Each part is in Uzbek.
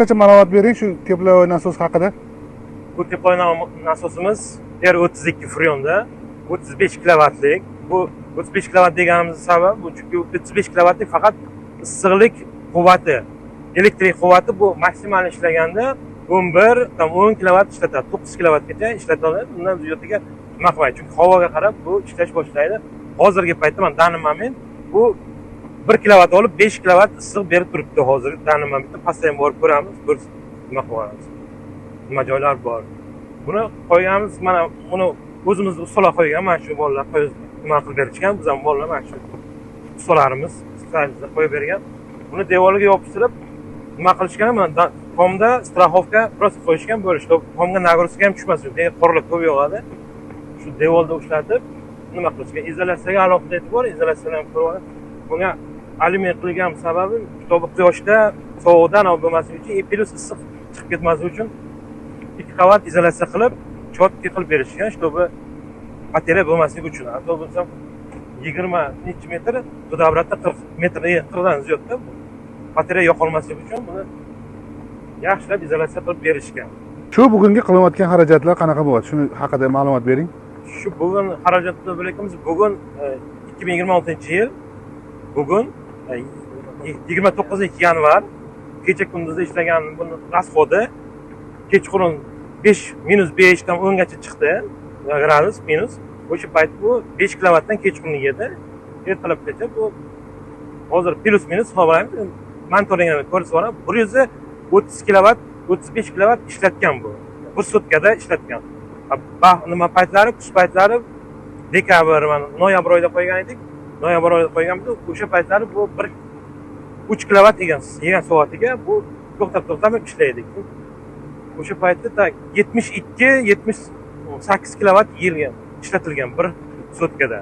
qisqacha ma'lumot bering shu teplovoy nasos haqida. Bu teplovoy nasosimiz R32 Freonda 35 kilovatlik. Bu 35 kilovat deganimiz sababi bu chunki 35 kilovatlik faqat issiqlik quvvati, elektrik quvvati bu maksimal ishlaganda 10 kilovat ishlatadi, 9 kilovatgacha ishlata oladi. Undan ziyodiga nima qilmaydi, chunki havoga qarab bu ishlash boshlaydi. Hozirgi paytda mana dani moment bu 1 kilovat olib 5 kilovat issiq berib turibdi hozir. Dani momentda pastdan borib ko'ramiz, bir nima qilamiz. Nima joylar bor. Buni qo'yganmiz, mana buni o'zimiz ustolar qo'ygan, mana shu bolalar qo'yib nima qilib berishgan. Biz ham bolalar mana shu ustolarimiz sifatida qo'yib bergan. Buni devorga yopishtirib nima qilishgan, mana tomda страховка просто qo'yishgan bo'lish. Tomga nagruska ham tushmasin, qorliq ko'p yog'adi. Shu devorda ushlatib nima qilishgan? Izolyatsiyaga alohida e'tibor, izolyatsiyani ham ko'rib oladi. Bunga alyumin qilgan sababi kitobi quyoshda sovuqdan bo'lmasligi uchun, plus issiq chiqib ketmasligi uchun 2 qavat izolyatsiya qilib, cho'tki qilib berishgan, чтобы batareya bo'lmasligi uchun. Avtobusda 20 necha metr, buda obratda 40 metr, 40 dan ziyodda batareya yo'qolmasligi uchun buni yaxshilab izolyatsiya qilib berishgan. Shu bugungi qilayotgan xarajatlar qanaqa bo'ladi? Shuni haqida ma'lumot bering. Shu bugun xarajatni bilayotganmiz. Bugun 2026-yil bugun 29-yanvar kecha kunduzda ishlagan buni rasxodi kechqurun -5 dan 10 gacha chiqdi. Gradus minus. O'sha payt bu 5 kilovatdan kechqurun edi. Ertalabgacha bu hozir plus minus hisoblaymiz. Monitoringni ko'rsatib, 130 kilovat, 35 kilovat ishlatgan bu. Bir sutkada ishlatgan. Nima paytlari, kuz paytlari dekabr, mana noyabr oyida qo'ygan edik. Noyabr oyida qo'yganmiz. O'sha paytlari bu 3 kilovat yegan soatiga bu to'xtab ishlaydik. O'sha paytda 72-78 kilovat yilgan ishlatilgan bir sutkada.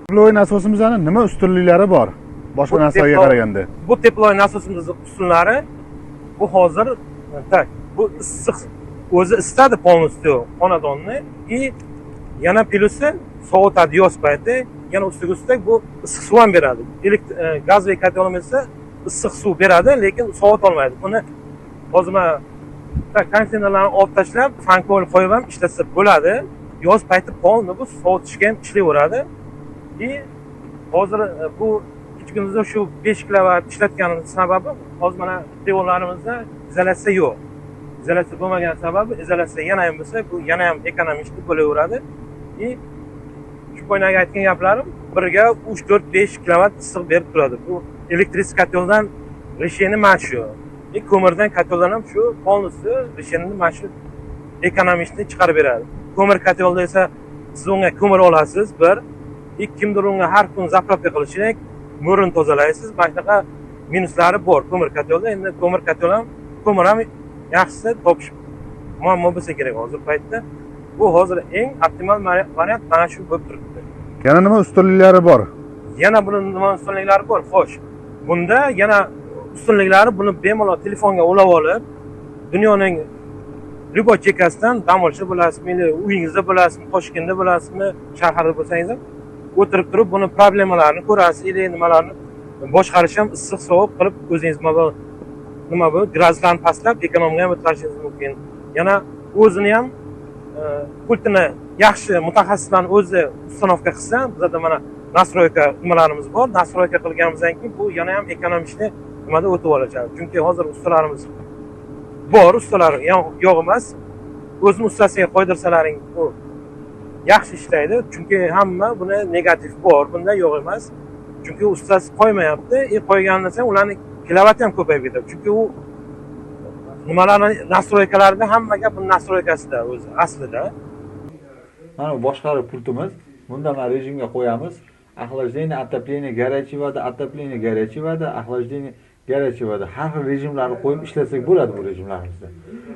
Teplovoy nasosimizning nima ustunliklari bor? Boshqa narsalarga qaraganda. Bu teplovoy nasosimizning ustunlari bu hozir tak, bu issiq o'zi isitadi полностью xonadonni и yana plusi sovutadi yoz payti, yana ustiga ustak bu issiq suv ham beradi. Gazli kotelimiz esa issiq suv beradi, lekin sovut olmaydi. Buni hozir konteynerlarni olib tashlab, fankol qo'yib ham ishlatsa bo'ladi. Yoz payti polni bu sovutishga ham ishlayveradi. И hozir bu kechqurunimizda shu 5 kilovat ishlatganimiz sababi hozir mana devorlarimizda izolyatsiya yo'q. Izolyatsiya bo'lmagan sababi izolyatsiya yana ham bo'lsa, bu yana ham ekonomik bo'laveradi. И shu qo'ynaga aytgan gaplarim birga 3-4-5 kilovat issiq berib turadi. Bu elektrik koteldan решение mana shu. Ko'mirdan koteldan ham shu полностью решение mana shu ekonomikni chiqarib beradi. Ko'mir kotelda esa siz unga ko'mir olasiz, bir kimdir unga har kun zapravka qilishini, mo'rin tozalaysiz. Mana shunaqa minuslari bor ko'mir kotelda. Endi ko'mir kotel ham ko'mir ham yaxshisi topish muammo bo'lsa kerak hozir paytda. Bu hozir eng optimal variant mana shu bo'lib turibdi. Yana nima ustunliklari bor? Yana buni nima ustunliklari bor? Xo'sh. Bunda yana ustunliklari buni bemalol telefonga ulab olib, dunyoning любой chekkasidan dam olishda bo'lasizmi, uyingizda bo'lasizmi, Toshkentda bo'lasizmi, shaharda bo'lsangiz ham o'tirib turib buni problemalarini ko'rasiz, nimalarni boshqarish ham issiq sovuq qilib o'zingiz nima bu graduslarni pastlab ekonomiga ham o'tkazishingiz mumkin. Yana o'zini ham pultini yaxshi mutaxassislarning o'zi ustanovka qilsa, bizda mana nastroyka nimalarimiz bor. Nastroyka qilganimizdan keyin bu yana ham ekonomikni nimada o'tib oladi. Chunki hozir ustalarimiz bor, ustalar yo'q emas. O'zini ustasiga qo'ydirsalaring bu yaxshi ishlaydi. Chunki hamma buni negativ bor, bunda yo'q emas. Chunki ustasi qo'ymayapti, qo'yganidan so'ng ularning kilovat ham ko'payib ketadi. Chunki u nimalarni nastroykalarida hammaga bu nastroykasida o'zi aslida. Mana boshqaruv pultimiz. Bunda mana rejimga qo'yamiz. Охлаждение, отопление, горячая вода, отопление, горячая воda, охлаждение, горячая воda. Har xil rejimlarni qo'yib ishlasak bo'ladi bu rejimlarimizda.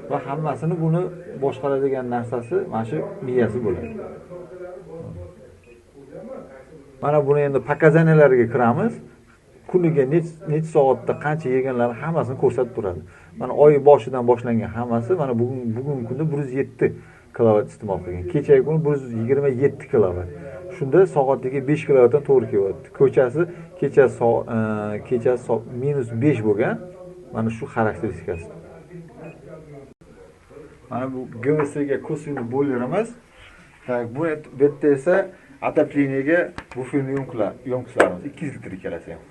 Va hammasini buni boshqaradigan narsasi mana shu miyasi bo'ladi. Mana buni endi pokazaniyalarga kiramiz. Kuniga necha soatda qancha yeganlari hammasini ko'rsatib turadi. Mana oy boshidan boshlangan hammasi mana bugungi kunda 107 kilovat iste'mol qilgan. Kechagi kuni 127 kilovat. Shunda soatiga 5 kilovatdan to'g'ri kelyapti. Kechasi -5 bo'lgan. Mana shu xarakteristikasi. Mana bu GVSga ko'sini bo'lerimiz. Tak, bu yerda esa отопленияga buferni yo'nqishlarimiz 200 litr kelasi ham.